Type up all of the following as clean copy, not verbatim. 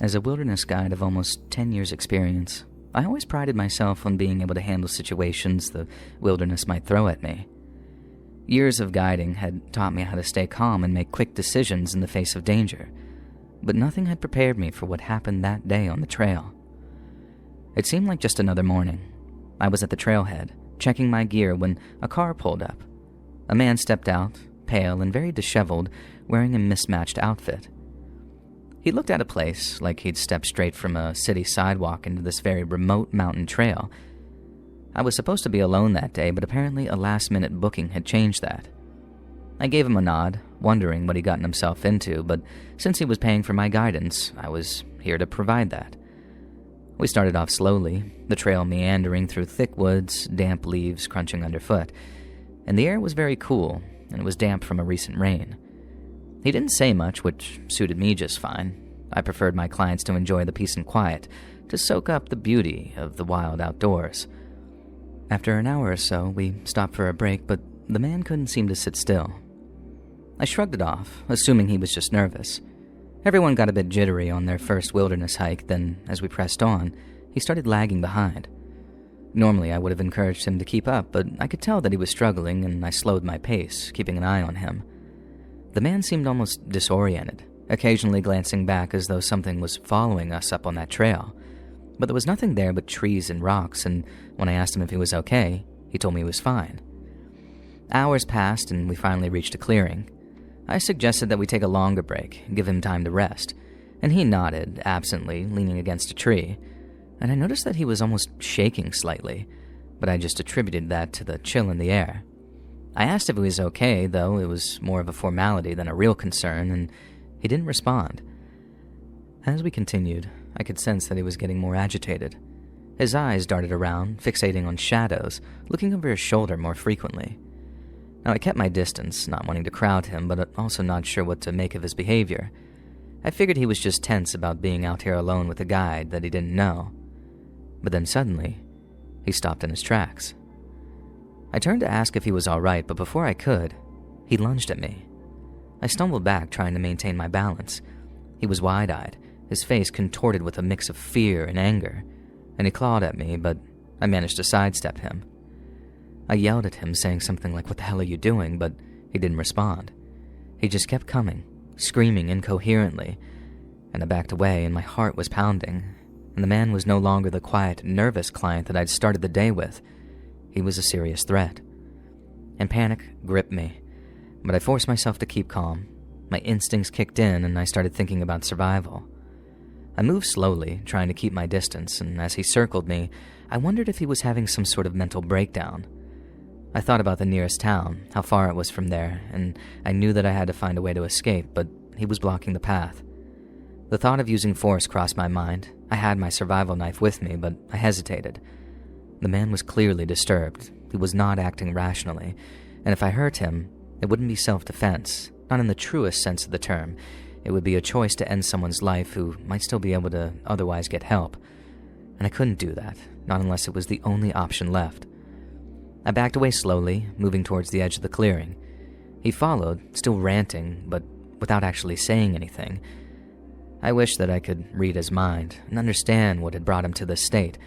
As a wilderness guide of almost 10 years' experience, I always prided myself on being able to handle situations the wilderness might throw at me. Years of guiding had taught me how to stay calm and make quick decisions in the face of danger, but nothing had prepared me for what happened that day on the trail. It seemed like just another morning. I was at the trailhead, checking my gear when a car pulled up. A man stepped out, pale and very disheveled, wearing a mismatched outfit. He looked out of place, like he'd stepped straight from a city sidewalk into this very remote mountain trail. I was supposed to be alone that day, but apparently a last-minute booking had changed that. I gave him a nod, wondering what he'd gotten himself into, but since he was paying for my guidance, I was here to provide that. We started off slowly, the trail meandering through thick woods, damp leaves crunching underfoot, and the air was very cool, and it was damp from a recent rain. He didn't say much, which suited me just fine. I preferred my clients to enjoy the peace and quiet, to soak up the beauty of the wild outdoors. After an hour or so, we stopped for a break, but the man couldn't seem to sit still. I shrugged it off, assuming he was just nervous. Everyone got a bit jittery on their first wilderness hike, then, as we pressed on, he started lagging behind. Normally, I would have encouraged him to keep up, but I could tell that he was struggling, and I slowed my pace, keeping an eye on him. The man seemed almost disoriented, occasionally glancing back as though something was following us up on that trail. But there was nothing there but trees and rocks, and when I asked him if he was okay, he told me he was fine. Hours passed, and we finally reached a clearing. I suggested that we take a longer break, give him time to rest, and he nodded, absently, leaning against a tree, and I noticed that he was almost shaking slightly, but I just attributed that to the chill in the air. I asked if he was okay, though it was more of a formality than a real concern, and he didn't respond. As we continued, I could sense that he was getting more agitated. His eyes darted around, fixating on shadows, looking over his shoulder more frequently. Now, I kept my distance, not wanting to crowd him, but also not sure what to make of his behavior. I figured he was just tense about being out here alone with a guide that he didn't know. But then suddenly, he stopped in his tracks. I turned to ask if he was all right, but before I could, he lunged at me. I stumbled back, trying to maintain my balance. He was wide-eyed, his face contorted with a mix of fear and anger, and he clawed at me, but I managed to sidestep him. I yelled at him, saying something like, "What the hell are you doing?" but he didn't respond. He just kept coming, screaming incoherently, and I backed away, and my heart was pounding, and the man was no longer the quiet, nervous client that I'd started the day with. He was a serious threat. And panic gripped me, but I forced myself to keep calm. My instincts kicked in, and I started thinking about survival. I moved slowly, trying to keep my distance, and as he circled me, I wondered if he was having some sort of mental breakdown. I thought about the nearest town, how far it was from there, and I knew that I had to find a way to escape, but he was blocking the path. The thought of using force crossed my mind. I had my survival knife with me, but I hesitated. The man was clearly disturbed. He was not acting rationally, and if I hurt him, it wouldn't be self-defense, not in the truest sense of the term. It would be a choice to end someone's life who might still be able to otherwise get help. And I couldn't do that, not unless it was the only option left. I backed away slowly, moving towards the edge of the clearing. He followed, still ranting, but without actually saying anything. I wished that I could read his mind and understand what had brought him to this state,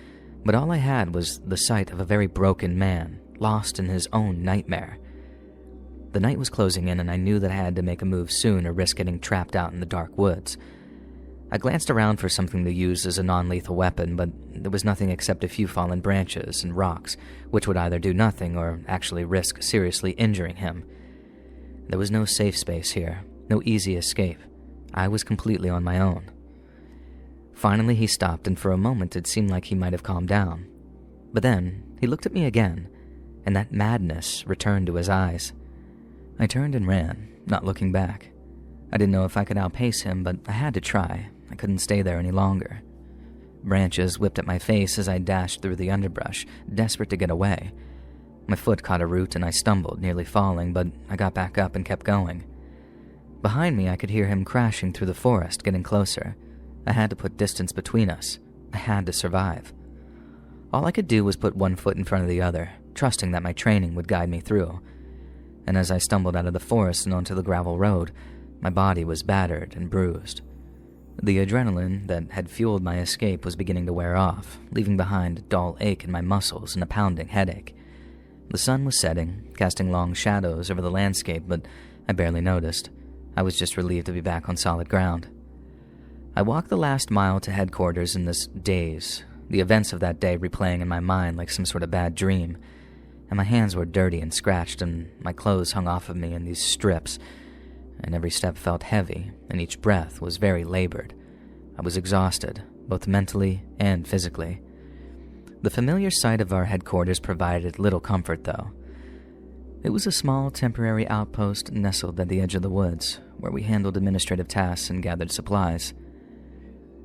but all I had was the sight of a very broken man, lost in his own nightmare. The night was closing in, and I knew that I had to make a move soon or risk getting trapped out in the dark woods. I glanced around for something to use as a non-lethal weapon, but there was nothing except a few fallen branches and rocks, which would either do nothing or actually risk seriously injuring him. There was no safe space here, no easy escape. I was completely on my own. Finally, he stopped, and for a moment it seemed like he might have calmed down. But then, he looked at me again, and that madness returned to his eyes. I turned and ran, not looking back. I didn't know if I could outpace him, but I had to try. I couldn't stay there any longer. Branches whipped at my face as I dashed through the underbrush, desperate to get away. My foot caught a root and I stumbled, nearly falling, but I got back up and kept going. Behind me, I could hear him crashing through the forest, getting closer. I had to put distance between us. I had to survive. All I could do was put one foot in front of the other, trusting that my training would guide me through. And as I stumbled out of the forest and onto the gravel road, my body was battered and bruised. The adrenaline that had fueled my escape was beginning to wear off, leaving behind a dull ache in my muscles and a pounding headache. The sun was setting, casting long shadows over the landscape, but I barely noticed. I was just relieved to be back on solid ground. I walked the last mile to headquarters in this daze, the events of that day replaying in my mind like some sort of bad dream, and my hands were dirty and scratched, and my clothes hung off of me in these strips, and every step felt heavy, and each breath was very labored. I was exhausted, both mentally and physically. The familiar sight of our headquarters provided little comfort, though. It was a small, temporary outpost nestled at the edge of the woods, where we handled administrative tasks and gathered supplies.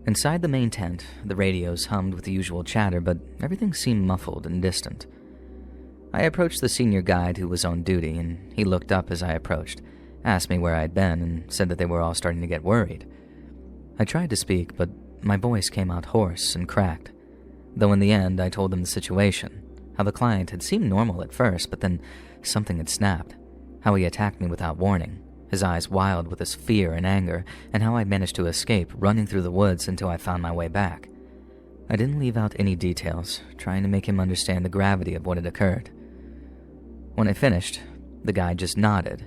Inside the main tent, the radios hummed with the usual chatter, but everything seemed muffled and distant. I approached the senior guide who was on duty, and he looked up as I approached, asked me where I'd been, and said that they were all starting to get worried. I tried to speak, but my voice came out hoarse and cracked, though in the end I told them the situation, how the client had seemed normal at first, but then something had snapped, how he attacked me without warning, his eyes wild with his fear and anger, and how I'd managed to escape, running through the woods until I found my way back. I didn't leave out any details, trying to make him understand the gravity of what had occurred. When I finished, the guy just nodded.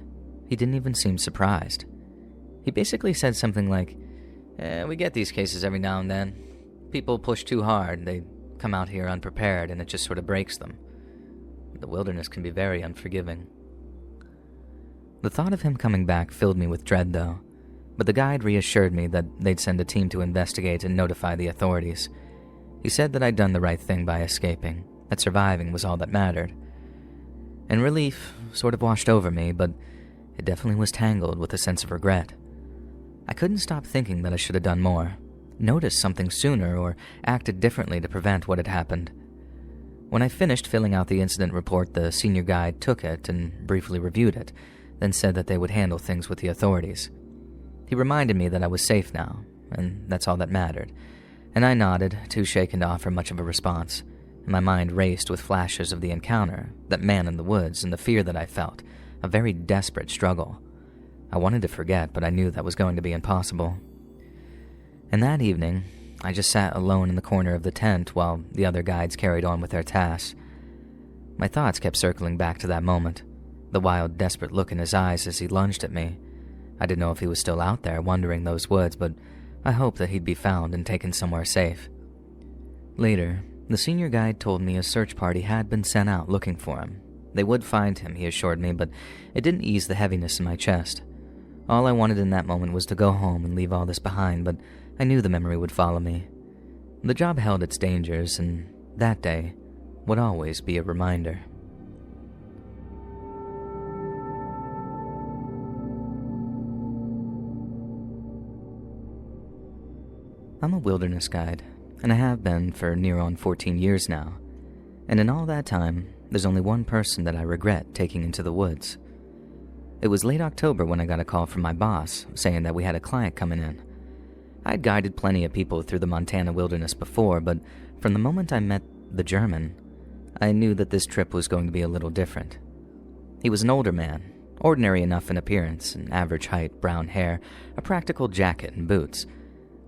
He didn't even seem surprised. He basically said something like, we get these cases every now and then. People push too hard, they come out here unprepared, and it just sort of breaks them. The wilderness can be very unforgiving. The thought of him coming back filled me with dread, though, but the guide reassured me that they'd send a team to investigate and notify the authorities. He said that I'd done the right thing by escaping, that surviving was all that mattered. And relief sort of washed over me, but it definitely was tangled with a sense of regret. I couldn't stop thinking that I should have done more, noticed something sooner, or acted differently to prevent what had happened. When I finished filling out the incident report, the senior guide took it and briefly reviewed it, then said that they would handle things with the authorities. He reminded me that I was safe now, and that's all that mattered, and I nodded, too shaken to offer much of a response. My mind raced with flashes of the encounter, that man in the woods, and the fear that I felt, a very desperate struggle. I wanted to forget, but I knew that was going to be impossible. And that evening, I just sat alone in the corner of the tent while the other guides carried on with their tasks. My thoughts kept circling back to that moment, the wild, desperate look in his eyes as he lunged at me. I didn't know if he was still out there wandering those woods, but I hoped that he'd be found and taken somewhere safe. Later, the senior guide told me a search party had been sent out looking for him. They would find him, he assured me, but it didn't ease the heaviness in my chest. All I wanted in that moment was to go home and leave all this behind, but I knew the memory would follow me. The job held its dangers, and that day would always be a reminder. I'm a wilderness guide, and I have been for near on 14 years now. And in all that time, there's only one person that I regret taking into the woods. It was late October when I got a call from my boss saying that we had a client coming in. I'd guided plenty of people through the Montana wilderness before, but from the moment I met the German, I knew that this trip was going to be a little different. He was an older man, ordinary enough in appearance, an average height, brown hair, a practical jacket and boots.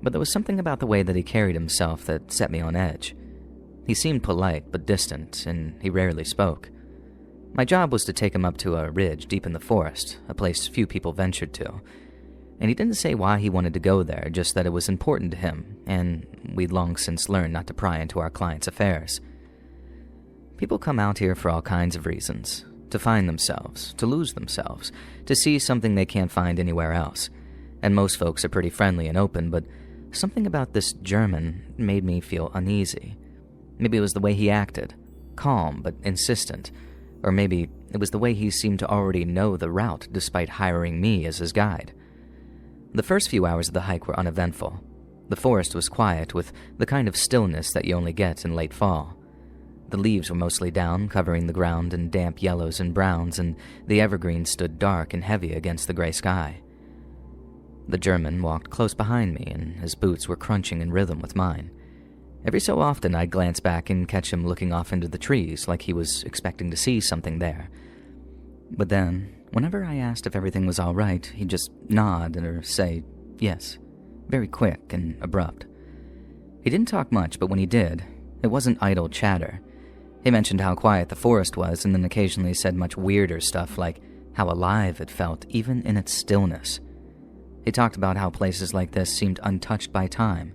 But there was something about the way that he carried himself that set me on edge. He seemed polite but distant, and he rarely spoke. My job was to take him up to a ridge deep in the forest, a place few people ventured to. And he didn't say why he wanted to go there, just that it was important to him, and we'd long since learned not to pry into our clients' affairs. People come out here for all kinds of reasons. To find themselves, to lose themselves, to see something they can't find anywhere else. And most folks are pretty friendly and open, but something about this German made me feel uneasy. Maybe it was the way he acted, calm but insistent. Or maybe it was the way he seemed to already know the route despite hiring me as his guide. The first few hours of the hike were uneventful. The forest was quiet, with the kind of stillness that you only get in late fall. The leaves were mostly down, covering the ground in damp yellows and browns, and the evergreens stood dark and heavy against the gray sky. The German walked close behind me, and his boots were crunching in rhythm with mine. Every so often I'd glance back and catch him looking off into the trees like he was expecting to see something there. But then, whenever I asked if everything was all right, he'd just nod or say yes, very quick and abrupt. He didn't talk much, but when he did, it wasn't idle chatter. He mentioned how quiet the forest was and then occasionally said much weirder stuff like how alive it felt even in its stillness. He talked about how places like this seemed untouched by time,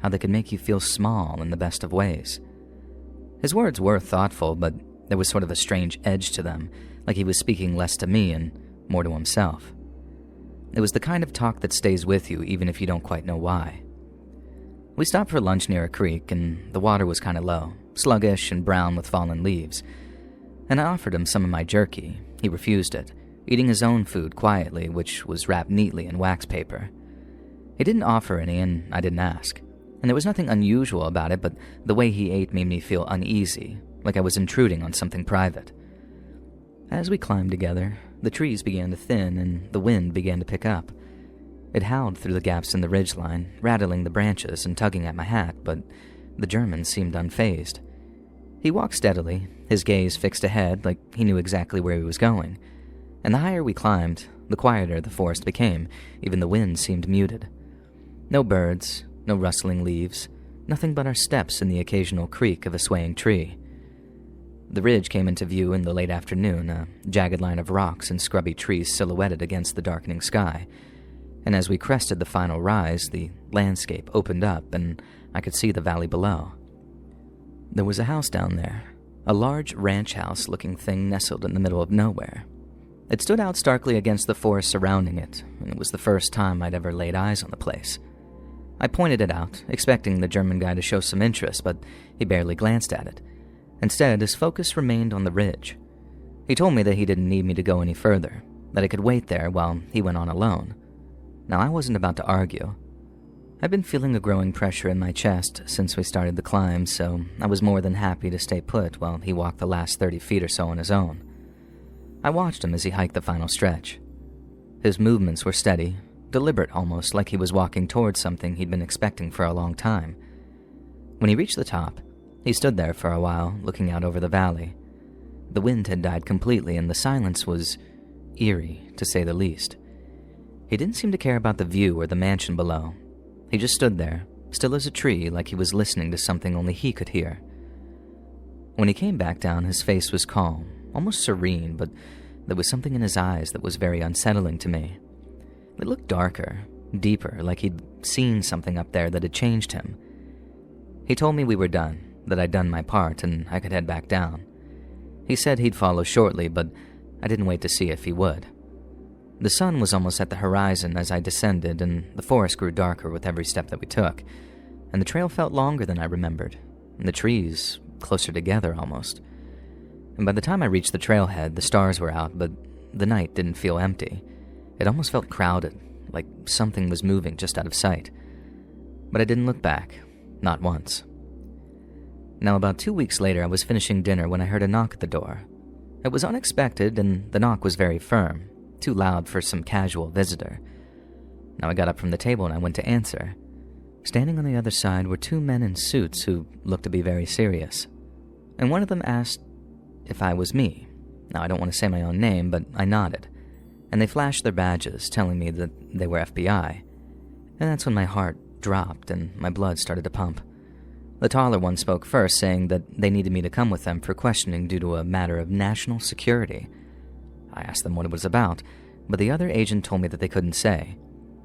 how they could make you feel small in the best of ways. His words were thoughtful, but there was sort of a strange edge to them, like he was speaking less to me and more to himself. It was the kind of talk that stays with you even if you don't quite know why. We stopped for lunch near a creek, and the water was kind of low, sluggish and brown with fallen leaves. And I offered him some of my jerky. He refused it, eating his own food quietly, which was wrapped neatly in wax paper. He didn't offer any, and I didn't ask. And there was nothing unusual about it, but the way he ate made me feel uneasy, like I was intruding on something private. As we climbed together, the trees began to thin and the wind began to pick up. It howled through the gaps in the ridgeline, rattling the branches and tugging at my hat, but the German seemed unfazed. He walked steadily, his gaze fixed ahead like he knew exactly where he was going. And the higher we climbed, the quieter the forest became, even the wind seemed muted. No birds, no rustling leaves, nothing but our steps and the occasional creak of a swaying tree. The ridge came into view in the late afternoon, a jagged line of rocks and scrubby trees silhouetted against the darkening sky. And as we crested the final rise, the landscape opened up and I could see the valley below. There was a house down there, a large ranch house-looking thing nestled in the middle of nowhere. It stood out starkly against the forest surrounding it, and it was the first time I'd ever laid eyes on the place. I pointed it out, expecting the German guy to show some interest, but he barely glanced at it. Instead, his focus remained on the ridge. He told me that he didn't need me to go any further, that I could wait there while he went on alone. Now, I wasn't about to argue. I'd been feeling a growing pressure in my chest since we started the climb, so I was more than happy to stay put while he walked the last 30 feet or so on his own. I watched him as he hiked the final stretch. His movements were steady, deliberate almost, like he was walking towards something he'd been expecting for a long time. When he reached the top, he stood there for a while, looking out over the valley. The wind had died completely, and the silence was eerie, to say the least. He didn't seem to care about the view or the mansion below. He just stood there, still as a tree, like he was listening to something only he could hear. When he came back down, his face was calm, almost serene, but there was something in his eyes that was very unsettling to me. It looked darker, deeper, like he'd seen something up there that had changed him. He told me we were done, that I'd done my part and I could head back down. He said he'd follow shortly, but I didn't wait to see if he would. The sun was almost at the horizon as I descended, and the forest grew darker with every step that we took, and the trail felt longer than I remembered, and the trees closer together almost. And by the time I reached the trailhead, the stars were out, but the night didn't feel empty. It almost felt crowded, like something was moving just out of sight. But I didn't look back, not once. Now, about 2 weeks later, I was finishing dinner when I heard a knock at the door. It was unexpected, and the knock was very firm, too loud for some casual visitor. Now I got up from the table and I went to answer. Standing on the other side were 2 men in suits who looked to be very serious. And one of them asked if I was me. Now, I don't want to say my own name, but I nodded. And they flashed their badges, telling me that they were FBI. And that's when my heart dropped and my blood started to pump. The taller one spoke first, saying that they needed me to come with them for questioning due to a matter of national security. I asked them what it was about, but the other agent told me that they couldn't say,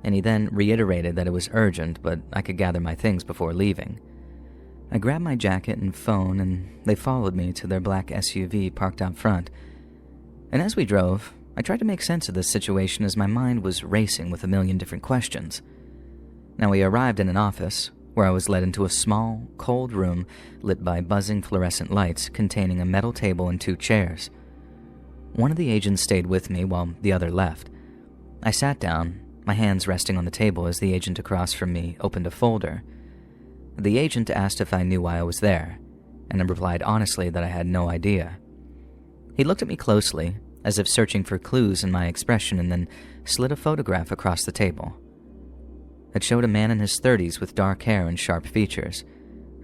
and he then reiterated that it was urgent, but I could gather my things before leaving. I grabbed my jacket and phone, and they followed me to their black SUV parked out front. And as we drove, I tried to make sense of this situation as my mind was racing with a million different questions. Now, we arrived in an office, where I was led into a small, cold room lit by buzzing fluorescent lights containing a metal table and 2 chairs. One of the agents stayed with me while the other left. I sat down, my hands resting on the table as the agent across from me opened a folder. The agent asked if I knew why I was there, and I replied honestly that I had no idea. He looked at me closely, as if searching for clues in my expression, and then slid a photograph across the table. It showed a man in his 30s with dark hair and sharp features,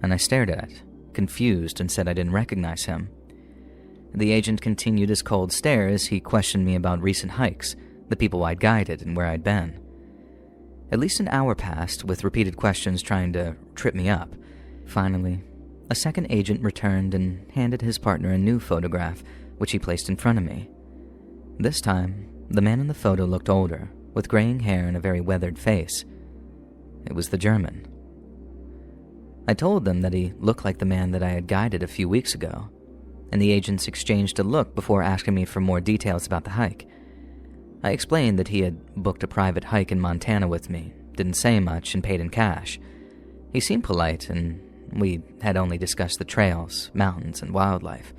and I stared at it, confused, and said I didn't recognize him. The agent continued his cold stare as he questioned me about recent hikes, the people I'd guided, and where I'd been. At least an hour passed, with repeated questions trying to trip me up. Finally, a second agent returned and handed his partner a new photograph, which he placed in front of me. This time, the man in the photo looked older, with graying hair and a very weathered face. It was the German. I told them that he looked like the man that I had guided a few weeks ago, and the agents exchanged a look before asking me for more details about the hike. I explained that he had booked a private hike in Montana with me, didn't say much, and paid in cash. He seemed polite, and we had only discussed the trails, mountains, and wildlife.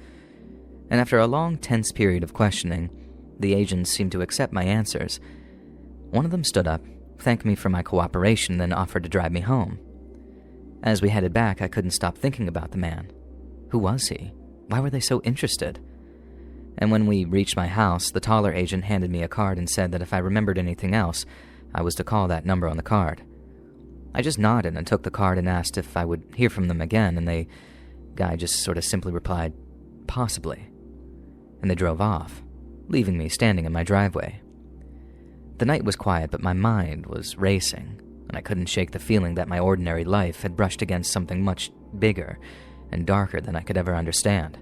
And after a long, tense period of questioning, the agents seemed to accept my answers. One of them stood up, thanked me for my cooperation, then offered to drive me home. As we headed back, I couldn't stop thinking about the man. Who was he? Why were they so interested? And when we reached my house, the taller agent handed me a card and said that if I remembered anything else, I was to call that number on the card. I just nodded and took the card and asked if I would hear from them again, and the guy just sort of simply replied, "Possibly." And they drove off, leaving me standing in my driveway. The night was quiet, but my mind was racing, and I couldn't shake the feeling that my ordinary life had brushed against something much bigger and darker than I could ever understand.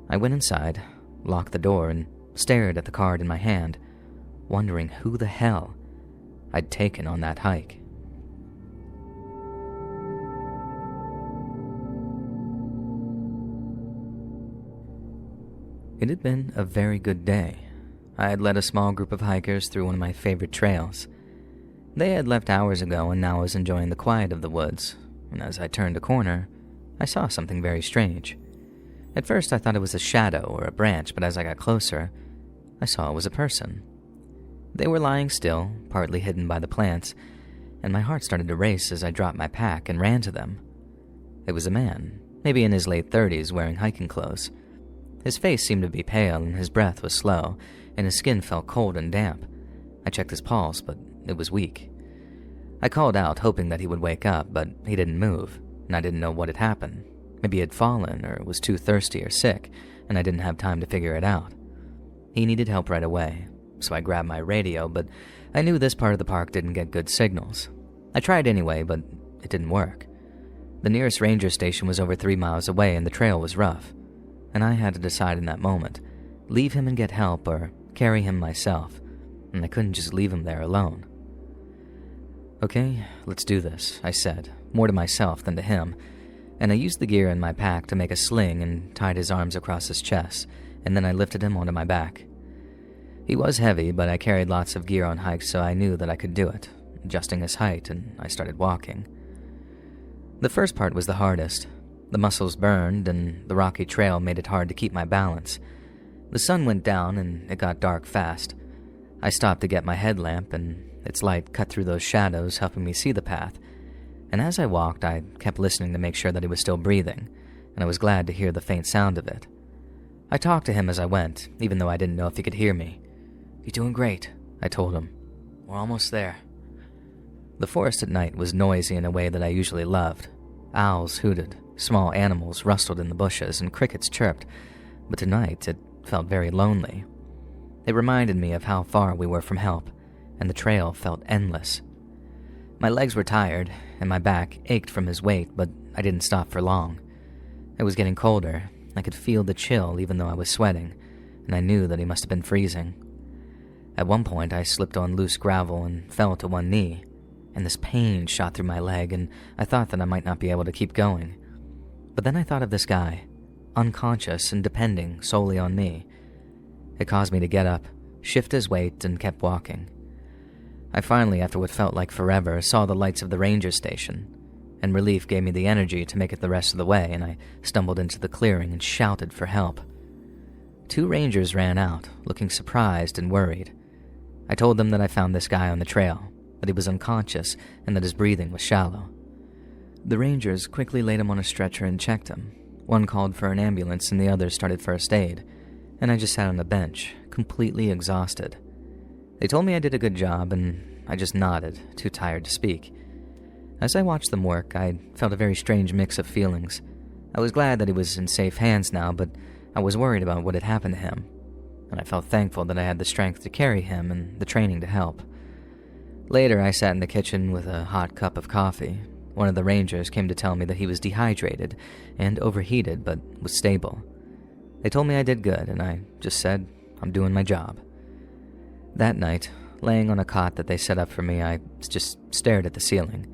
I went inside, locked the door, and stared at the card in my hand, wondering who the hell I'd taken on that hike. It had been a very good day. I had led a small group of hikers through one of my favorite trails. They had left hours ago, and now I was enjoying the quiet of the woods, and as I turned a corner, I saw something very strange. At first I thought it was a shadow or a branch, but as I got closer, I saw it was a person. They were lying still, partly hidden by the plants, and my heart started to race as I dropped my pack and ran to them. It was a man, maybe in his late 30s, wearing hiking clothes. His face seemed to be pale, and his breath was slow, and his skin felt cold and damp. I checked his pulse, but it was weak. I called out, hoping that he would wake up, but he didn't move, and I didn't know what had happened. Maybe he had fallen, or was too thirsty or sick, and I didn't have time to figure it out. He needed help right away, so I grabbed my radio, but I knew this part of the park didn't get good signals. I tried anyway, but it didn't work. The nearest ranger station was over 3 miles away, and the trail was rough, and I had to decide in that moment, leave him and get help or carry him myself, and I couldn't just leave him there alone. "Okay, let's do this," I said, more to myself than to him, and I used the gear in my pack to make a sling and tied his arms across his chest, and then I lifted him onto my back. He was heavy, but I carried lots of gear on hikes, so I knew that I could do it, adjusting his height, and I started walking. The first part was the hardest. The muscles burned, and the rocky trail made it hard to keep my balance. The sun went down, and it got dark fast. I stopped to get my headlamp, and its light cut through those shadows, helping me see the path. And as I walked, I kept listening to make sure that he was still breathing, and I was glad to hear the faint sound of it. I talked to him as I went, even though I didn't know if he could hear me. "You're doing great," I told him. "We're almost there." The forest at night was noisy in a way that I usually loved. Owls hooted, small animals rustled in the bushes, and crickets chirped, but tonight it felt very lonely. It reminded me of how far we were from help, and the trail felt endless. My legs were tired, and my back ached from his weight, but I didn't stop for long. It was getting colder. I could feel the chill even though I was sweating, and I knew that he must have been freezing. At one point, I slipped on loose gravel and fell to one knee, and this pain shot through my leg, and I thought that I might not be able to keep going. But then I thought of this guy, unconscious and depending solely on me. It caused me to get up, shift his weight, and kept walking. I finally, after what felt like forever, saw the lights of the ranger station, and relief gave me the energy to make it the rest of the way, and I stumbled into the clearing and shouted for help. 2 rangers ran out, looking surprised and worried. I told them that I found this guy on the trail, that he was unconscious, and that his breathing was shallow. The rangers quickly laid him on a stretcher and checked him. One called for an ambulance, and the other started first aid, and I just sat on a bench, completely exhausted. They told me I did a good job, and I just nodded, too tired to speak. As I watched them work, I felt a very strange mix of feelings. I was glad that he was in safe hands now, but I was worried about what had happened to him, and I felt thankful that I had the strength to carry him and the training to help. Later, I sat in the kitchen with a hot cup of coffee. One of the rangers came to tell me that he was dehydrated and overheated, but was stable. They told me I did good, and I just said, I'm doing my job. That night, laying on a cot that they set up for me, I just stared at the ceiling.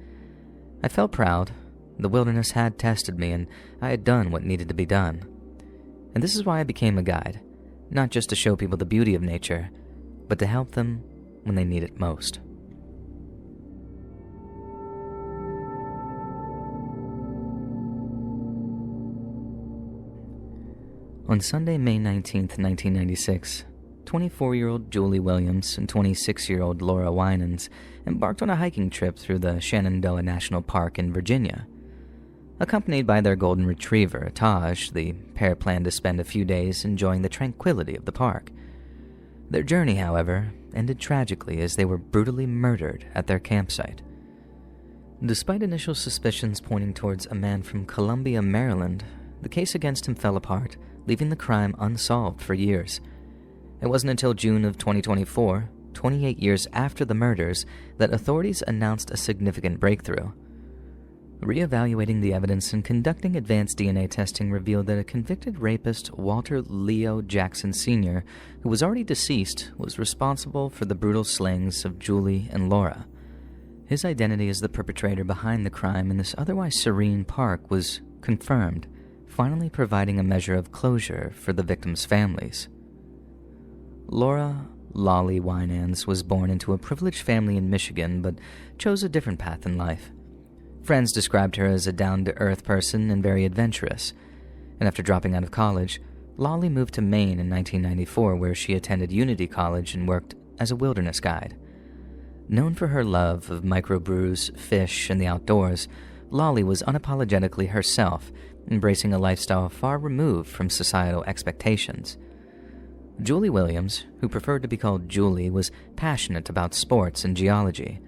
I felt proud. The wilderness had tested me, and I had done what needed to be done. And this is why I became a guide, not just to show people the beauty of nature, but to help them when they need it most. On Sunday, May 19th, 1996, 24-year-old Julie Williams and 26-year-old Laura Winans embarked on a hiking trip through the Shenandoah National Park in Virginia. Accompanied by their golden retriever, Taj, the pair planned to spend a few days enjoying the tranquility of the park. Their journey, however, ended tragically as they were brutally murdered at their campsite. Despite initial suspicions pointing towards a man from Columbia, Maryland, the case against him fell apart, leaving the crime unsolved for years. It wasn't until June of 2024, 28 years after the murders, that authorities announced a significant breakthrough. Reevaluating the evidence and conducting advanced DNA testing revealed that a convicted rapist, Walter Leo Jackson Sr., who was already deceased, was responsible for the brutal slayings of Julie and Laura. His identity as the perpetrator behind the crime in this otherwise serene park was confirmed, finally providing a measure of closure for the victims' families. Laura Lolly Winans was born into a privileged family in Michigan, but chose a different path in life. Friends described her as a down-to-earth person and very adventurous, and after dropping out of college, Lolly moved to Maine in 1994, where she attended Unity College and worked as a wilderness guide. Known for her love of microbrews, fish, and the outdoors, Lolly was unapologetically herself, embracing a lifestyle far removed from societal expectations. Julie Williams, who preferred to be called Julie, was passionate about sports and geology.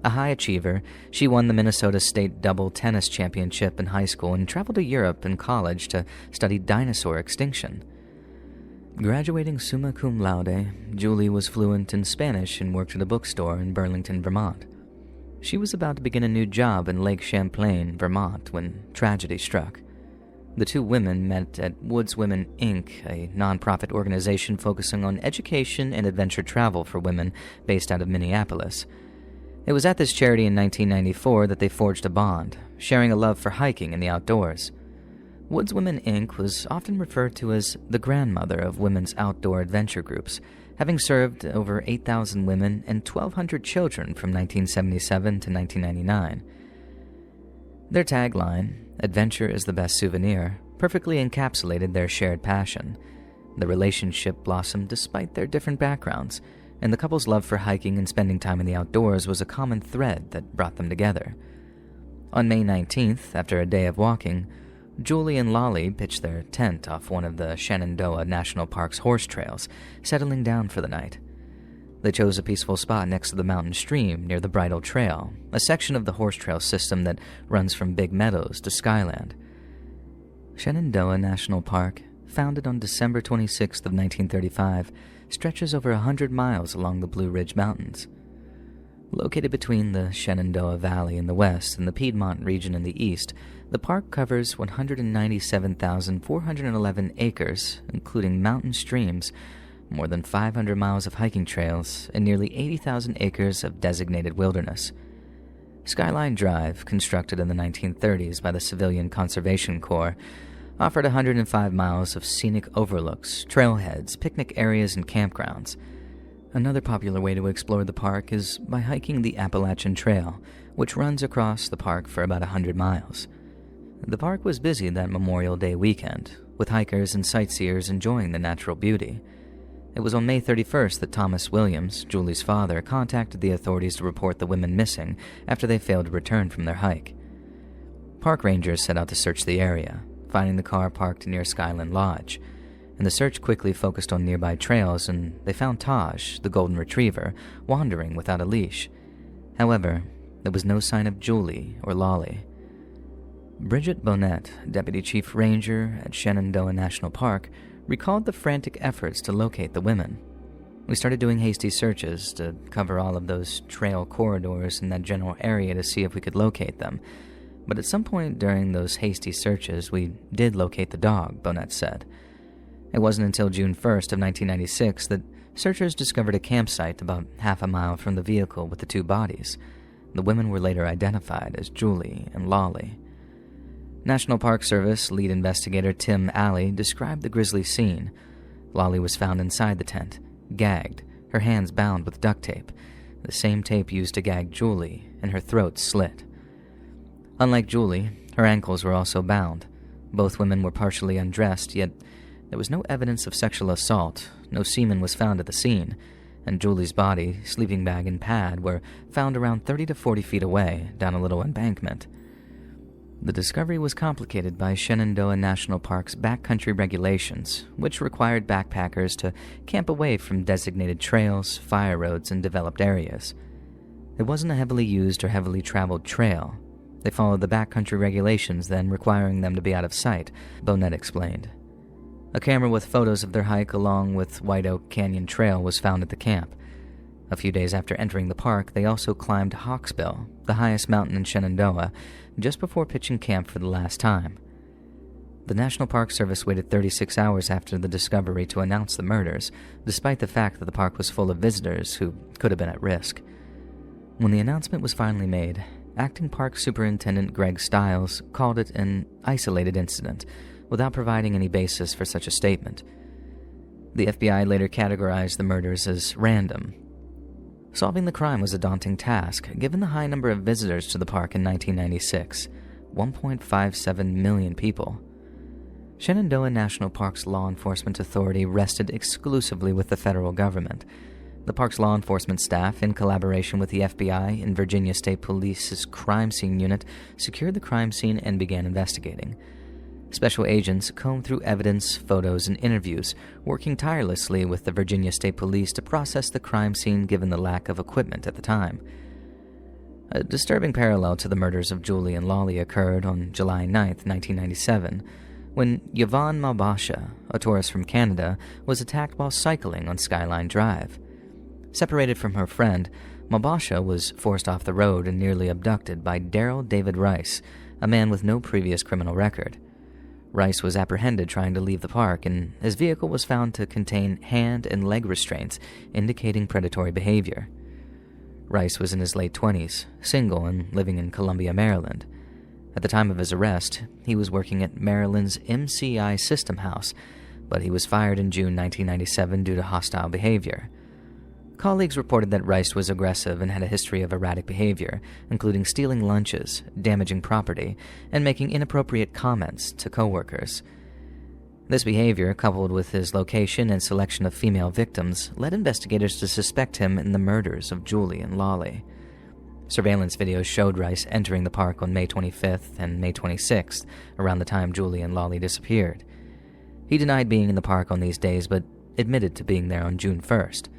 A high achiever, she won the Minnesota State double tennis championship in high school and traveled to Europe in college to study dinosaur extinction. Graduating summa cum laude, Julie was fluent in Spanish and worked at a bookstore in Burlington, Vermont. She was about to begin a new job in Lake Champlain, Vermont, when tragedy struck. The two women met at Woods Women, Inc., a nonprofit organization focusing on education and adventure travel for women based out of Minneapolis. It was at this charity in 1994 that they forged a bond, sharing a love for hiking and the outdoors. Woods Women, Inc. was often referred to as the grandmother of women's outdoor adventure groups, having served over 8,000 women and 1,200 children from 1977 to 1999. Their tagline, "Adventure is the best souvenir," perfectly encapsulated their shared passion. The relationship blossomed despite their different backgrounds, and the couple's love for hiking and spending time in the outdoors was a common thread that brought them together. On May 19th, after a day of walking, Julie and Lolly pitched their tent off one of the Shenandoah National Park's horse trails, settling down for the night. They chose a peaceful spot next to the mountain stream near the Bridle Trail, a section of the horse trail system that runs from Big Meadows to Skyland. Shenandoah National Park, founded on December 26th of 1935, stretches over 100 miles along the Blue Ridge Mountains. Located between the Shenandoah Valley in the west and the Piedmont region in the east, the park covers 197,411 acres, including mountain streams, more than 500 miles of hiking trails, and nearly 80,000 acres of designated wilderness. Skyline Drive, constructed in the 1930s by the Civilian Conservation Corps, offered 105 miles of scenic overlooks, trailheads, picnic areas, and campgrounds. Another popular way to explore the park is by hiking the Appalachian Trail, which runs across the park for about 100 miles. The park was busy that Memorial Day weekend, with hikers and sightseers enjoying the natural beauty. It was on May 31st that Thomas Williams, Julie's father, contacted the authorities to report the women missing after they failed to return from their hike. Park rangers set out to search the area, finding the car parked near Skyland Lodge, and the search quickly focused on nearby trails, and they found Taj, the golden retriever, wandering without a leash. However, there was no sign of Julie or Lolly. Bridget Bonnet, Deputy Chief Ranger at Shenandoah National Park, recalled the frantic efforts to locate the women. We started doing hasty searches to cover all of those trail corridors in that general area to see if we could locate them. But at some point during those hasty searches, we did locate the dog, Bonnet said. It wasn't until June 1st of 1996 that searchers discovered a campsite about half a mile from the vehicle with the two bodies. The women were later identified as Julie and Lolly. National Park Service lead investigator Tim Alley described the grisly scene. Lolly was found inside the tent, gagged, her hands bound with duct tape, the same tape used to gag Julie, and her throat slit. Unlike Julie, her ankles were also bound. Both women were partially undressed, yet there was no evidence of sexual assault, no semen was found at the scene, and Julie's body, sleeping bag, and pad were found around 30 to 40 feet away down a little embankment. The discovery was complicated by Shenandoah National Park's backcountry regulations, which required backpackers to camp away from designated trails, fire roads, and developed areas. It wasn't a heavily used or heavily traveled trail. They followed the backcountry regulations, then requiring them to be out of sight, Bonnet explained. A camera with photos of their hike along with White Oak Canyon Trail was found at the camp. A few days after entering the park, they also climbed Hawksbill, the highest mountain in Shenandoah, just before pitching camp for the last time. The National Park Service waited 36 hours after the discovery to announce the murders, despite the fact that the park was full of visitors who could have been at risk. When the announcement was finally made, Acting Park Superintendent Greg Stiles called it an isolated incident, without providing any basis for such a statement. The FBI later categorized the murders as random. Solving the crime was a daunting task, given the high number of visitors to the park in 1996, 1.57 million people. Shenandoah National Park's law enforcement authority rested exclusively with the federal government. The park's law enforcement staff, in collaboration with the FBI and Virginia State Police's crime scene unit, secured the crime scene and began investigating. Special agents combed through evidence, photos, and interviews, working tirelessly with the Virginia State Police to process the crime scene given the lack of equipment at the time. A disturbing parallel to the murders of Julie and Lolly occurred on July 9, 1997, when Yvonne Malbasha, a tourist from Canada, was attacked while cycling on Skyline Drive. Separated from her friend, Malbasha was forced off the road and nearly abducted by Daryl David Rice, a man with no previous criminal record. Rice was apprehended trying to leave the park, and his vehicle was found to contain hand and leg restraints, indicating predatory behavior. Rice was in his late 20s, single, and living in Columbia, Maryland. At the time of his arrest, he was working at Maryland's MCI System House, but he was fired in June 1997 due to hostile behavior. Colleagues reported that Rice was aggressive and had a history of erratic behavior, including stealing lunches, damaging property, and making inappropriate comments to coworkers. This behavior, coupled with his location and selection of female victims, led investigators to suspect him in the murders of Julie and Lolly. Surveillance videos showed Rice entering the park on May 25th and May 26th, around the time Julie and Lolly disappeared. He denied being in the park on these days, but admitted to being there on June 1st.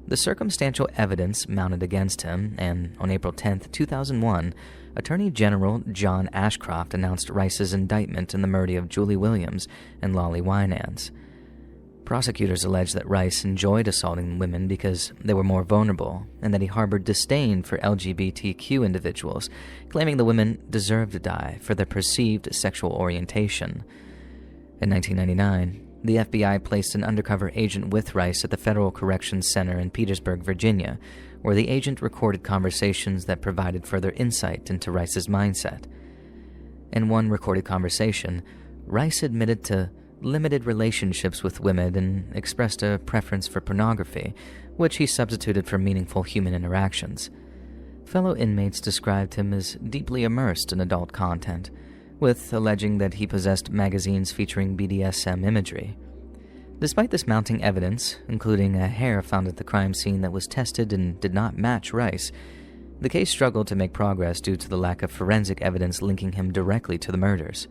The circumstantial evidence mounted against him, and on April 10, 2001, Attorney General John Ashcroft announced Rice's indictment in the murder of Julie Williams and Lolly Winans. Prosecutors alleged that Rice enjoyed assaulting women because they were more vulnerable, and that he harbored disdain for LGBTQ individuals, claiming the women deserved to die for their perceived sexual orientation. In 1999, the FBI placed an undercover agent with Rice at the Federal Corrections Center in Petersburg, Virginia, where the agent recorded conversations that provided further insight into Rice's mindset. In one recorded conversation, Rice admitted to limited relationships with women and expressed a preference for pornography, which he substituted for meaningful human interactions. Fellow inmates described him as deeply immersed in adult content, with alleging that he possessed magazines featuring BDSM imagery. Despite this mounting evidence, including a hair found at the crime scene that was tested and did not match Rice, the case struggled to make progress due to the lack of forensic evidence linking him directly to the murders.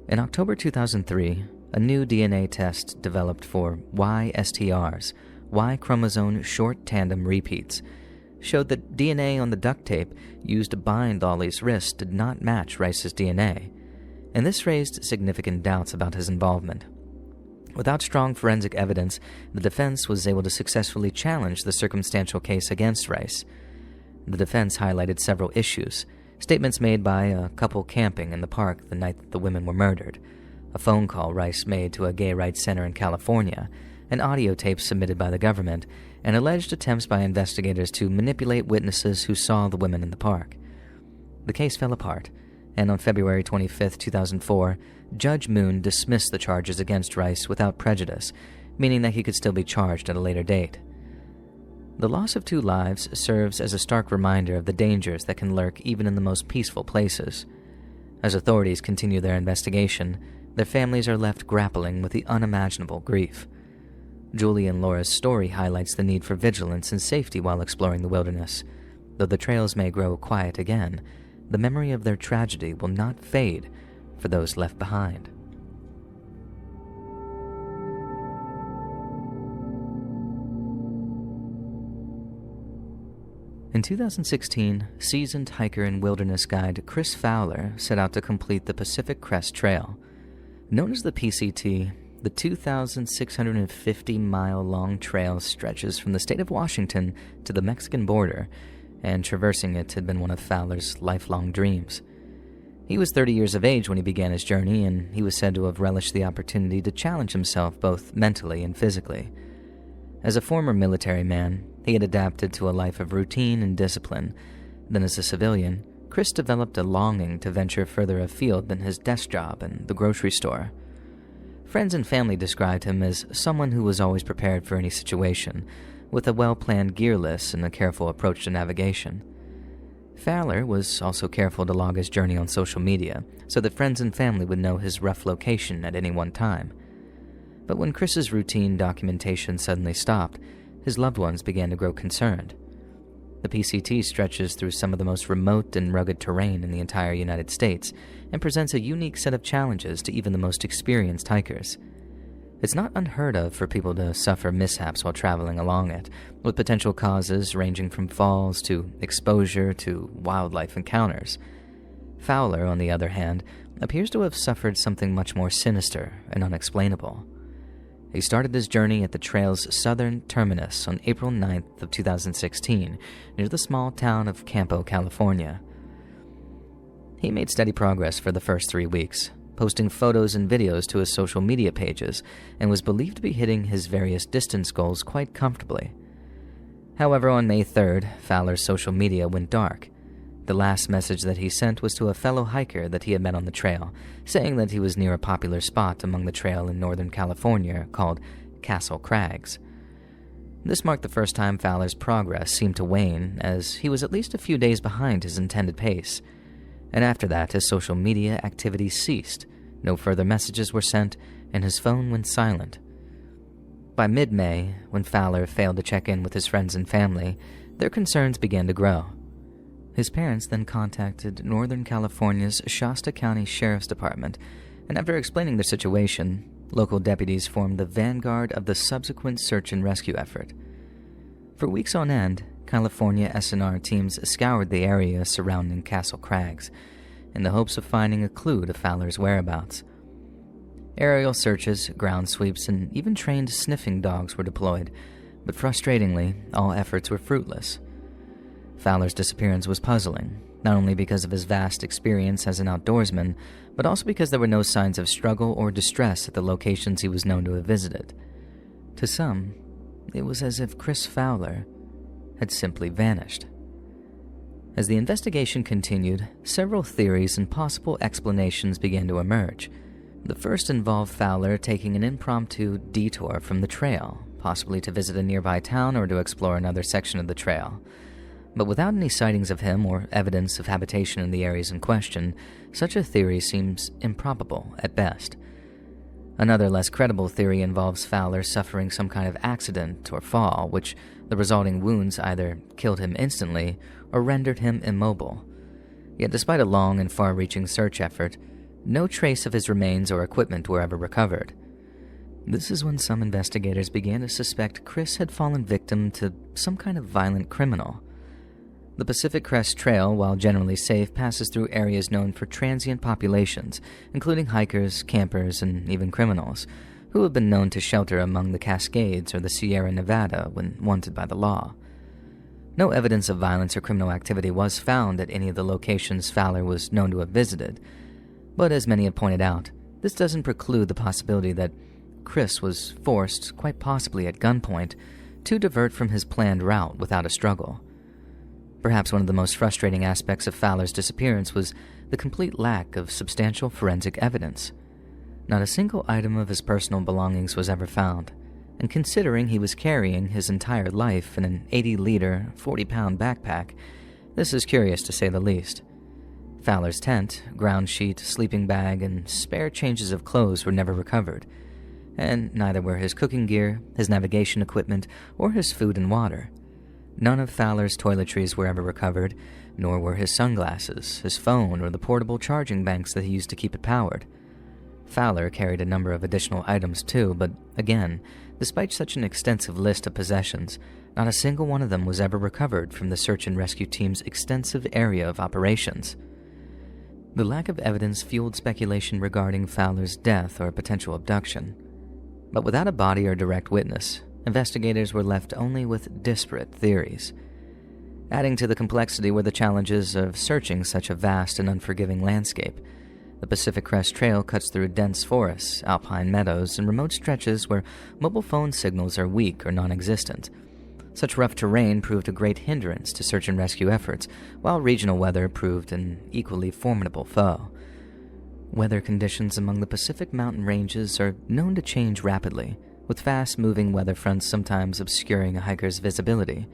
In October 2003, a new DNA test developed for Y-STRs, Y chromosome short tandem repeats, showed that DNA on the duct tape used to bind Lolly's wrist did not match Rice's DNA, and this raised significant doubts about his involvement. Without strong forensic evidence, the defense was able to successfully challenge the circumstantial case against Rice. The defense highlighted several issues: statements made by a couple camping in the park the night that the women were murdered, a phone call Rice made to a gay rights center in California, an audio tape submitted by the government, and alleged attempts by investigators to manipulate witnesses who saw the women in the park. The case fell apart, and on February 25, 2004, Judge Moon dismissed the charges against Rice without prejudice, meaning that he could still be charged at a later date. The loss of 2 lives serves as a stark reminder of the dangers that can lurk even in the most peaceful places. As authorities continue their investigation, their families are left grappling with the unimaginable grief. Julie and Laura's story highlights the need for vigilance and safety while exploring the wilderness. Though the trails may grow quiet again, the memory of their tragedy will not fade for those left behind. In 2016, seasoned hiker and wilderness guide Chris Fowler set out to complete the Pacific Crest Trail. Known as the PCT, the 2,650-mile-long trail stretches from the state of Washington to the Mexican border, and traversing it had been one of Fowler's lifelong dreams. He was 30 years of age when he began his journey, and he was said to have relished the opportunity to challenge himself both mentally and physically. As a former military man, he had adapted to a life of routine and discipline. Then as a civilian, Chris developed a longing to venture further afield than his desk job and the grocery store. Friends and family described him as someone who was always prepared for any situation, with a well-planned gear list and a careful approach to navigation. Fowler was also careful to log his journey on social media, so that friends and family would know his rough location at any one time. But when Chris's routine documentation suddenly stopped, his loved ones began to grow concerned. The PCT stretches through some of the most remote and rugged terrain in the entire United States and presents a unique set of challenges to even the most experienced hikers. It's not unheard of for people to suffer mishaps while traveling along it, with potential causes ranging from falls to exposure to wildlife encounters. Fowler, on the other hand, appears to have suffered something much more sinister and unexplainable. He started his journey at the trail's southern terminus on April 9th of 2016, near the small town of Campo, California. He made steady progress for the first 3 weeks, posting photos and videos to his social media pages, and was believed to be hitting his various distance goals quite comfortably. However, on May 3rd, Fowler's social media went dark. The last message that he sent was to a fellow hiker that he had met on the trail, saying that he was near a popular spot among the trail in Northern California called Castle Crags. This marked the first time Fowler's progress seemed to wane, as he was at least a few days behind his intended pace. And after that, his social media activity ceased, no further messages were sent, and his phone went silent. By mid-May, when Fowler failed to check in with his friends and family, their concerns began to grow. His parents then contacted Northern California's Shasta County Sheriff's Department, and after explaining their situation, local deputies formed the vanguard of the subsequent search and rescue effort. For weeks on end, California SNR teams scoured the area surrounding Castle Crags, in the hopes of finding a clue to Fowler's whereabouts. Aerial searches, ground sweeps, and even trained sniffing dogs were deployed, but frustratingly, all efforts were fruitless. Fowler's disappearance was puzzling, not only because of his vast experience as an outdoorsman, but also because there were no signs of struggle or distress at the locations he was known to have visited. To some, it was as if Chris Fowler had simply vanished. As the investigation continued, several theories and possible explanations began to emerge. The first involved Fowler taking an impromptu detour from the trail, possibly to visit a nearby town or to explore another section of the trail. But without any sightings of him or evidence of habitation in the areas in question, such a theory seems improbable at best. Another less credible theory involves Fowler suffering some kind of accident or fall, which the resulting wounds either killed him instantly or rendered him immobile. Yet despite a long and far-reaching search effort, no trace of his remains or equipment were ever recovered. This is when some investigators began to suspect Chris had fallen victim to some kind of violent criminal. The Pacific Crest Trail, while generally safe, passes through areas known for transient populations, including hikers, campers, and even criminals, who have been known to shelter among the Cascades or the Sierra Nevada when wanted by the law. No evidence of violence or criminal activity was found at any of the locations Fowler was known to have visited, but as many have pointed out, this doesn't preclude the possibility that Chris was forced, quite possibly at gunpoint, to divert from his planned route without a struggle. Perhaps one of the most frustrating aspects of Fowler's disappearance was the complete lack of substantial forensic evidence. Not a single item of his personal belongings was ever found, and considering he was carrying his entire life in an 80-liter, 40-pound backpack, this is curious to say the least. Fowler's tent, ground sheet, sleeping bag, and spare changes of clothes were never recovered, and neither were his cooking gear, his navigation equipment, or his food and water. None of Fowler's toiletries were ever recovered, nor were his sunglasses, his phone, or the portable charging banks that he used to keep it powered. Fowler carried a number of additional items too, but again, despite such an extensive list of possessions, not a single one of them was ever recovered from the search and rescue team's extensive area of operations. The lack of evidence fueled speculation regarding Fowler's death or potential abduction. But without a body or direct witness, investigators were left only with disparate theories. Adding to the complexity were the challenges of searching such a vast and unforgiving landscape. The Pacific Crest Trail cuts through dense forests, alpine meadows, and remote stretches where mobile phone signals are weak or non-existent. Such rough terrain proved a great hindrance to search and rescue efforts, while regional weather proved an equally formidable foe. Weather conditions among the Pacific mountain ranges are known to change rapidly, with fast-moving weather fronts sometimes obscuring a hiker's visibility.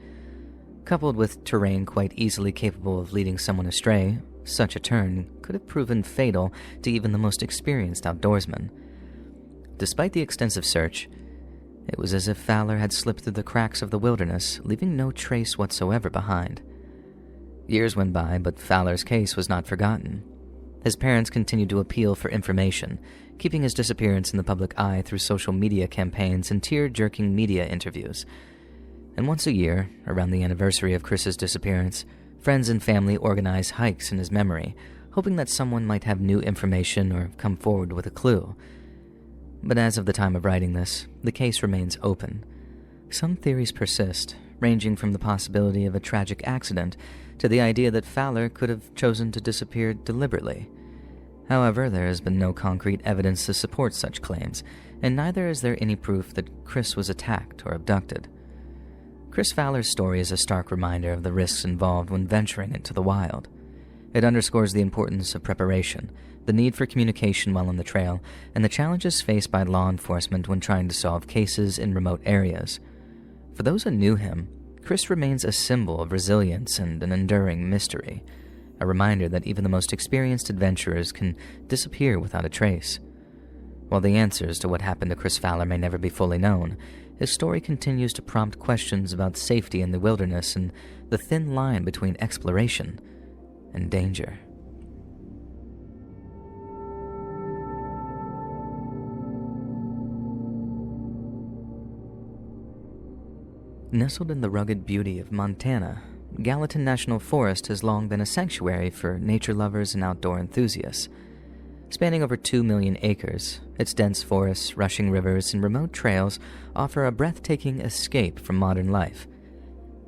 Coupled with terrain quite easily capable of leading someone astray, such a turn could have proven fatal to even the most experienced outdoorsman. Despite the extensive search, it was as if Fowler had slipped through the cracks of the wilderness, leaving no trace whatsoever behind. Years went by, but Fowler's case was not forgotten. His parents continued to appeal for information, keeping his disappearance in the public eye through social media campaigns and tear-jerking media interviews. And once a year, around the anniversary of Chris's disappearance, friends and family organized hikes in his memory, hoping that someone might have new information or come forward with a clue. But as of the time of writing this, the case remains open. Some theories persist, ranging from the possibility of a tragic accident to the idea that Fowler could have chosen to disappear deliberately. However, there has been no concrete evidence to support such claims, and neither is there any proof that Chris was attacked or abducted. Chris Fowler's story is a stark reminder of the risks involved when venturing into the wild. It underscores the importance of preparation, the need for communication while on the trail, and the challenges faced by law enforcement when trying to solve cases in remote areas. For those who knew him, Chris remains a symbol of resilience and an enduring mystery, a reminder that even the most experienced adventurers can disappear without a trace. While the answers to what happened to Chris Fowler may never be fully known, his story continues to prompt questions about safety in the wilderness and the thin line between exploration and danger. Nestled in the rugged beauty of Montana, Gallatin National Forest has long been a sanctuary for nature lovers and outdoor enthusiasts. Spanning over 2 million acres, its dense forests, rushing rivers, and remote trails offer a breathtaking escape from modern life.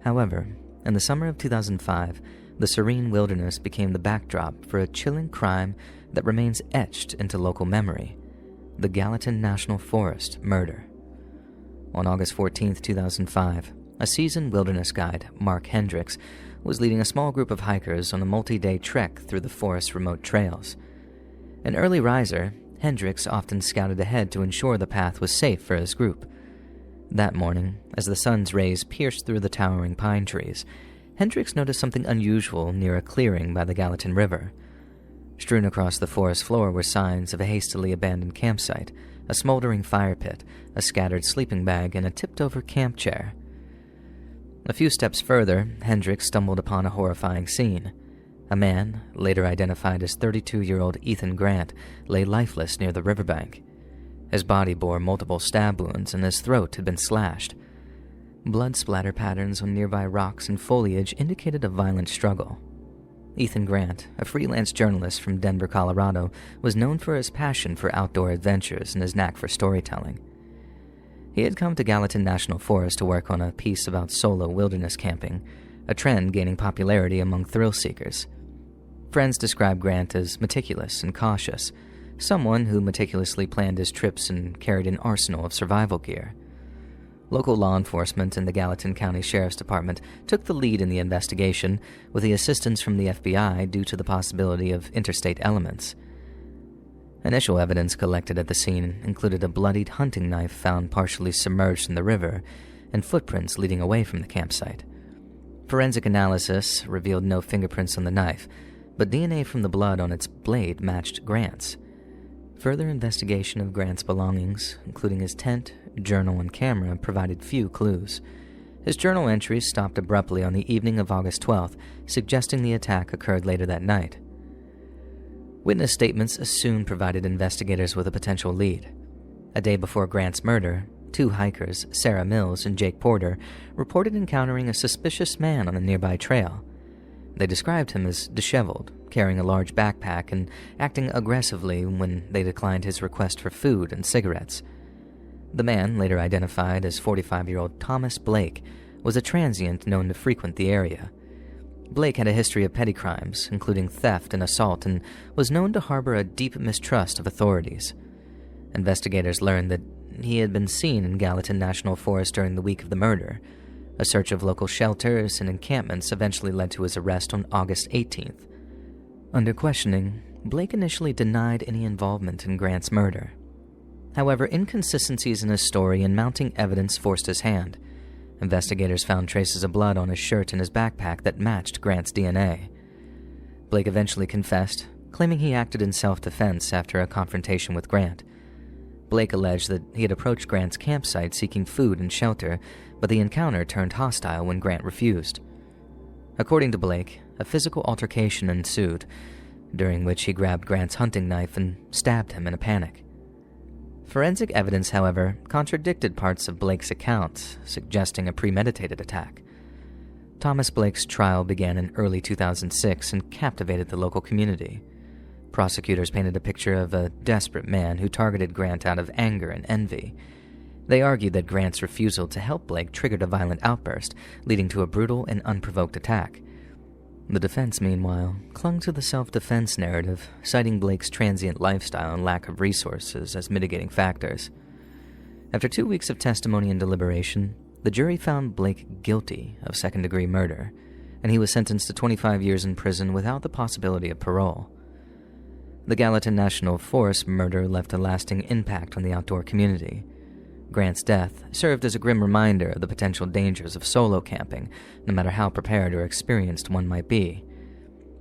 However, in the summer of 2005, the serene wilderness became the backdrop for a chilling crime that remains etched into local memory: the Gallatin National Forest murder. On August 14, 2005, a seasoned wilderness guide, Mark Hendricks, was leading a small group of hikers on a multi-day trek through the forest's remote trails. An early riser, Hendricks often scouted ahead to ensure the path was safe for his group. That morning, as the sun's rays pierced through the towering pine trees, Hendricks noticed something unusual near a clearing by the Gallatin River. Strewn across the forest floor were signs of a hastily abandoned campsite, a smoldering fire pit, a scattered sleeping bag, and a tipped-over camp chair. A few steps further, Hendricks stumbled upon a horrifying scene. A man, later identified as 32-year-old Ethan Grant, lay lifeless near the riverbank. His body bore multiple stab wounds and his throat had been slashed. Blood splatter patterns on nearby rocks and foliage indicated a violent struggle. Ethan Grant, a freelance journalist from Denver, Colorado, was known for his passion for outdoor adventures and his knack for storytelling. He had come to Gallatin National Forest to work on a piece about solo wilderness camping, a trend gaining popularity among thrill seekers. Friends describe Grant as meticulous and cautious, someone who meticulously planned his trips and carried an arsenal of survival gear. Local law enforcement and the Gallatin County Sheriff's Department took the lead in the investigation, with the assistance from the FBI due to the possibility of interstate elements. Initial evidence collected at the scene included a bloodied hunting knife found partially submerged in the river and footprints leading away from the campsite. Forensic analysis revealed no fingerprints on the knife, but DNA from the blood on its blade matched Grant's. Further investigation of Grant's belongings, including his tent, journal, and camera, provided few clues. His journal entries stopped abruptly on the evening of August 12th, suggesting the attack occurred later that night. Witness statements soon provided investigators with a potential lead. A day before Grant's murder, two hikers, Sarah Mills and Jake Porter, reported encountering a suspicious man on a nearby trail. They described him as disheveled, carrying a large backpack and acting aggressively when they declined his request for food and cigarettes. The man, later identified as 45-year-old Thomas Blake, was a transient known to frequent the area. Blake had a history of petty crimes, including theft and assault, and was known to harbor a deep mistrust of authorities. Investigators learned that he had been seen in Gallatin National Forest during the week of the murder. A search of local shelters and encampments eventually led to his arrest on August 18th. Under questioning, Blake initially denied any involvement in Grant's murder. However, inconsistencies in his story and mounting evidence forced his hand. Investigators found traces of blood on his shirt and his backpack that matched Grant's DNA. Blake eventually confessed, claiming he acted in self-defense after a confrontation with Grant. Blake alleged that he had approached Grant's campsite seeking food and shelter, but the encounter turned hostile when Grant refused. According to Blake, a physical altercation ensued, during which he grabbed Grant's hunting knife and stabbed him in a panic. Forensic evidence, however, contradicted parts of Blake's account, suggesting a premeditated attack. Thomas Blake's trial began in early 2006 and captivated the local community. Prosecutors painted a picture of a desperate man who targeted Grant out of anger and envy. They argued that Grant's refusal to help Blake triggered a violent outburst, leading to a brutal and unprovoked attack. The defense, meanwhile, clung to the self-defense narrative, citing Blake's transient lifestyle and lack of resources as mitigating factors. After 2 weeks of testimony and deliberation, the jury found Blake guilty of second-degree murder, and he was sentenced to 25 years in prison without the possibility of parole. The Gallatin National Forest murder left a lasting impact on the outdoor community. Grant's death served as a grim reminder of the potential dangers of solo camping, no matter how prepared or experienced one might be.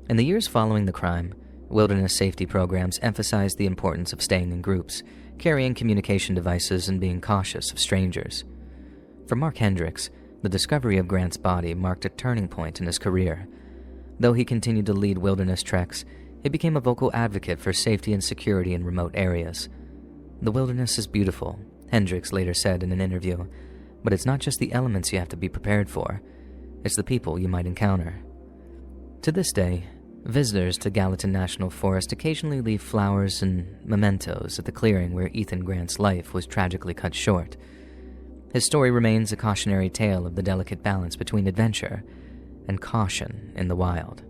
In the years following the crime, wilderness safety programs emphasized the importance of staying in groups, carrying communication devices, and being cautious of strangers. For Mark Hendricks, the discovery of Grant's body marked a turning point in his career. Though he continued to lead wilderness treks, he became a vocal advocate for safety and security in remote areas. "The wilderness is beautiful," Hendricks later said in an interview, "but it's not just the elements you have to be prepared for, it's the people you might encounter." To this day, visitors to Gallatin National Forest occasionally leave flowers and mementos at the clearing where Ethan Grant's life was tragically cut short. His story remains a cautionary tale of the delicate balance between adventure and caution in the wild.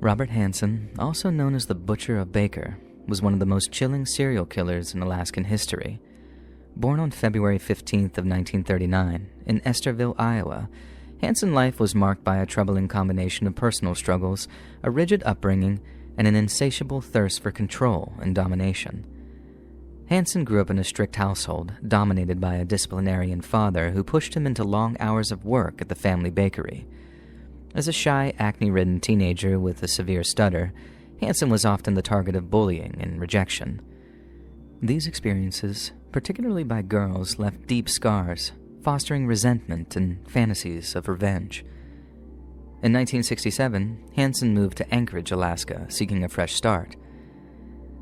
Robert Hansen, also known as the Butcher of Baker, was one of the most chilling serial killers in Alaskan history. Born on February 15th of 1939 in Esterville, Iowa, Hansen's life was marked by a troubling combination of personal struggles, a rigid upbringing, and an insatiable thirst for control and domination. Hansen grew up in a strict household, dominated by a disciplinarian father who pushed him into long hours of work at the family bakery. As a shy, acne-ridden teenager with a severe stutter, Hansen was often the target of bullying and rejection. These experiences, particularly by girls, left deep scars, fostering resentment and fantasies of revenge. In 1967, Hansen moved to Anchorage, Alaska, seeking a fresh start.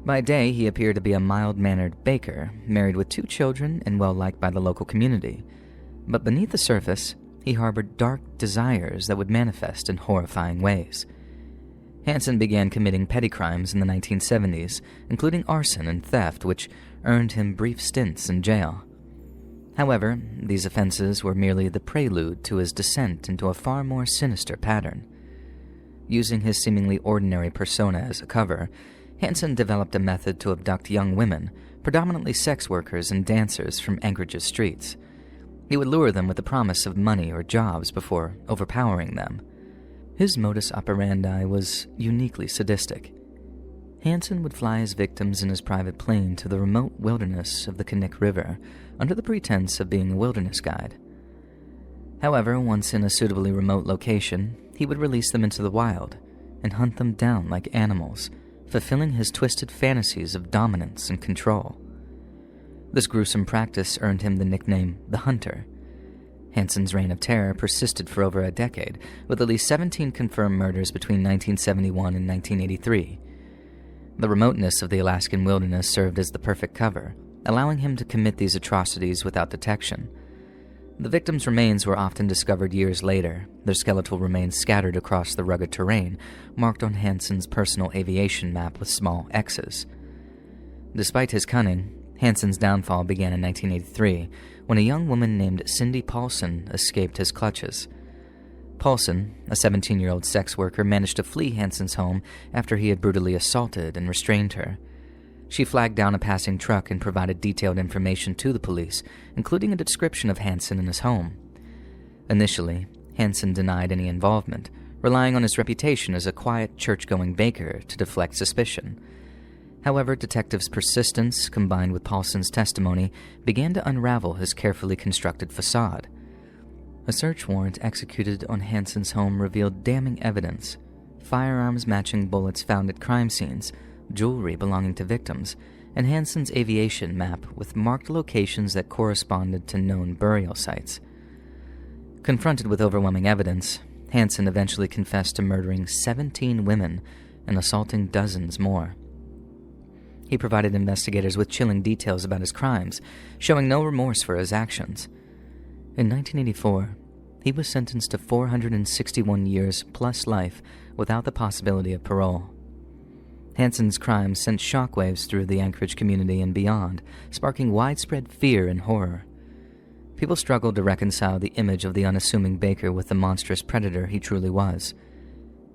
By day, he appeared to be a mild-mannered baker, married with 2 children and well-liked by the local community. But beneath the surface, he harbored dark desires that would manifest in horrifying ways. Hansen began committing petty crimes in the 1970s, including arson and theft, which earned him brief stints in jail. However, these offenses were merely the prelude to his descent into a far more sinister pattern. Using his seemingly ordinary persona as a cover, Hansen developed a method to abduct young women, predominantly sex workers and dancers from Anchorage's streets. He would lure them with the promise of money or jobs before overpowering them. His modus operandi was uniquely sadistic. Hansen would fly his victims in his private plane to the remote wilderness of the Knik River under the pretense of being a wilderness guide. However, once in a suitably remote location, he would release them into the wild and hunt them down like animals, fulfilling his twisted fantasies of dominance and control. This gruesome practice earned him the nickname The Hunter. Hansen's reign of terror persisted for over a decade, with at least 17 confirmed murders between 1971 and 1983. The remoteness of the Alaskan wilderness served as the perfect cover, allowing him to commit these atrocities without detection. The victims' remains were often discovered years later, their skeletal remains scattered across the rugged terrain, marked on Hansen's personal aviation map with small X's. Despite his cunning, Hansen's downfall began in 1983, when a young woman named Cindy Paulson escaped his clutches. Paulson, a 17-year-old sex worker, managed to flee Hansen's home after he had brutally assaulted and restrained her. She flagged down a passing truck and provided detailed information to the police, including a description of Hansen and his home. Initially, Hansen denied any involvement, relying on his reputation as a quiet, church-going baker to deflect suspicion. However, detectives' persistence, combined with Paulson's testimony, began to unravel his carefully constructed facade. A search warrant executed on Hansen's home revealed damning evidence: firearms matching bullets found at crime scenes, jewelry belonging to victims, and Hansen's aviation map with marked locations that corresponded to known burial sites. Confronted with overwhelming evidence, Hansen eventually confessed to murdering 17 women and assaulting dozens more. He provided investigators with chilling details about his crimes, showing no remorse for his actions. In 1984, he was sentenced to 461 years plus life without the possibility of parole. Hansen's crimes sent shockwaves through the Anchorage community and beyond, sparking widespread fear and horror. People struggled to reconcile the image of the unassuming baker with the monstrous predator he truly was.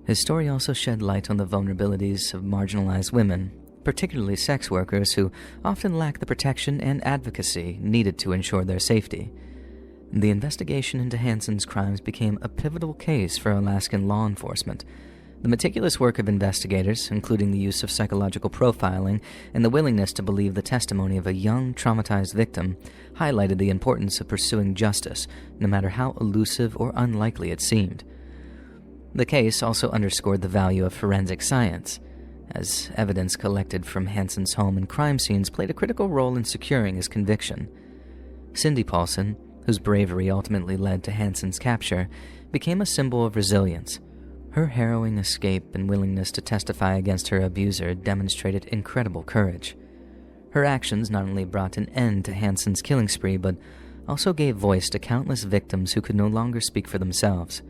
His story also shed light on the vulnerabilities of marginalized women, particularly sex workers who often lack the protection and advocacy needed to ensure their safety. The investigation into Hansen's crimes became a pivotal case for Alaskan law enforcement. The meticulous work of investigators, including the use of psychological profiling and the willingness to believe the testimony of a young, traumatized victim, highlighted the importance of pursuing justice, no matter how elusive or unlikely it seemed. The case also underscored the value of forensic science, as evidence collected from Hansen's home and crime scenes played a critical role in securing his conviction. Cindy Paulson, whose bravery ultimately led to Hansen's capture, became a symbol of resilience. Her harrowing escape and willingness to testify against her abuser demonstrated incredible courage. Her actions not only brought an end to Hansen's killing spree, but also gave voice to countless victims who could no longer speak for themselves.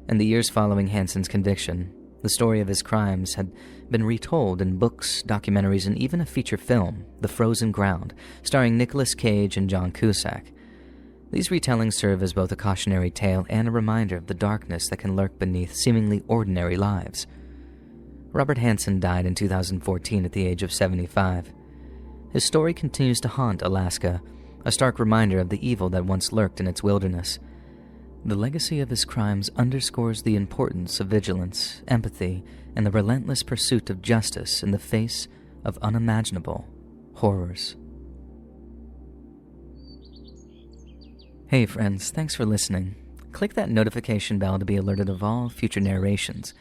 In the years following Hansen's conviction, the story of his crimes had been retold in books, documentaries, and even a feature film, The Frozen Ground, starring Nicolas Cage and John Cusack. These retellings serve as both a cautionary tale and a reminder of the darkness that can lurk beneath seemingly ordinary lives. Robert Hansen died in 2014 at the age of 75. His story continues to haunt Alaska, a stark reminder of the evil that once lurked in its wilderness. The legacy of his crimes underscores the importance of vigilance, empathy, and the relentless pursuit of justice in the face of unimaginable horrors. Hey friends, thanks for listening. Click that notification bell to be alerted of all future narrations.